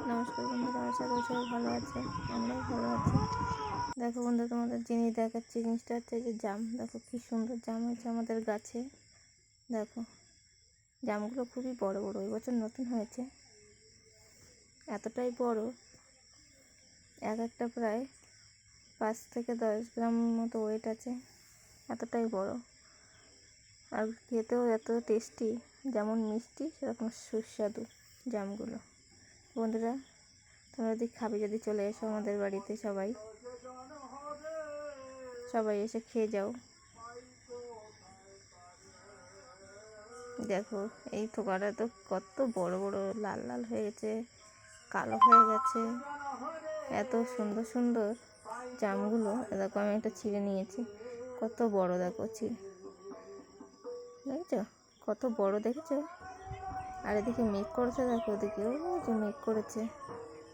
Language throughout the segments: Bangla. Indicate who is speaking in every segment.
Speaker 1: নমস্কার বন্ধুরা, আশা করি সবাই ভালো আছে। আমরাও ভালো আছি। দেখো বন্ধু, তোমাদের জিনিস দেখাচ্ছি। জিনিসটা হচ্ছে যে জাম। দেখো কি সুন্দর জাম হয়েছে আমাদের গাছে। দেখো জামগুলো খুবই বড় বড়, এবছর নতুন হয়েছে। এতটাই বড়, এক একটা প্রায় 5 থেকে 10 গ্রাম মতো ওয়েট আছে। এতটাই বড়, আর খেতেও এত টেস্টি। যেমন মিষ্টি সেরকম সুস্বাদু জামগুলো। বন্ধুরা, তোমরা যদি খাবে, যদি চলে এসো আমাদের বাড়িতে। সবাই এসে খেয়ে যাও। দেখো এই থোকাটা তো কত বড় বড়, লাল লাল হয়ে গেছে, কালো হয়ে গেছে। এত সুন্দর সুন্দর জামগুলো। দেখো আমি একটা ছিঁড়ে নিয়েছি, কত বড়। দেখো দেখেছো কত বড়, দেখেছো? আর এদিকে মেঘ করেছে, দেখো ওদিকে ওই যে মেঘ করেছে।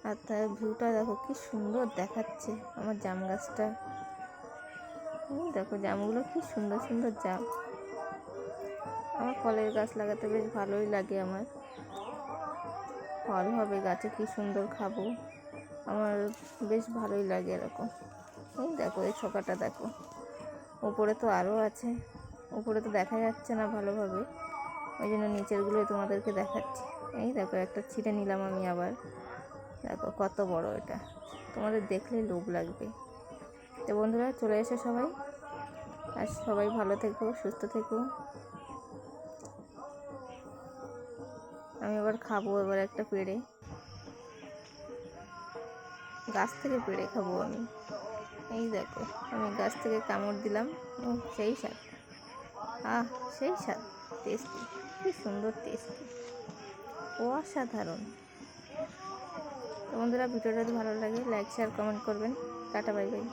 Speaker 1: আর তার ভিউটা দেখো কি সুন্দর দেখাচ্ছে আমার জাম গাছটা। দেখো জামগুলো কি সুন্দর সুন্দর জাম। আমার ফলের গাছ লাগাতে বেশ ভালোই লাগে। আমার ফল হবে গাছে, কি সুন্দর খাবো। আমার বেশ ভালোই লাগে এরকম। এই দেখো এই ছকাটা দেখো, উপরে তো আরও আছে। উপরে তো দেখা যাচ্ছে না ভালোভাবে, ওই জন্য নিচেরগুলোই তোমাদেরকে দেখাচ্ছি। এই দেখো একটা ছিঁড়ে নিলাম আমি আবার। দেখো কত বড় এটা, তোমাদের দেখলে লোভ লাগবে। তো বন্ধুরা, চলে এসো সবাই, আর সবাই ভালো থেকো, সুস্থ থেকো। আমি এবার খাবো একটা পেড়ে, গাছ থেকে পেড়ে খাবো আমি। এই দেখো আমি গাছ থেকে কামড় দিলাম। ও সেই স্বাদ, সেই স্বাদ, টেস্টি, কি সুন্দর টেস্টি, অসাধারণ। তো বন্ধুরা, ভিডিওটা যদি ভালো লাগে লাইক শেয়ার কমেন্ট করবেন। Tata, bye bye.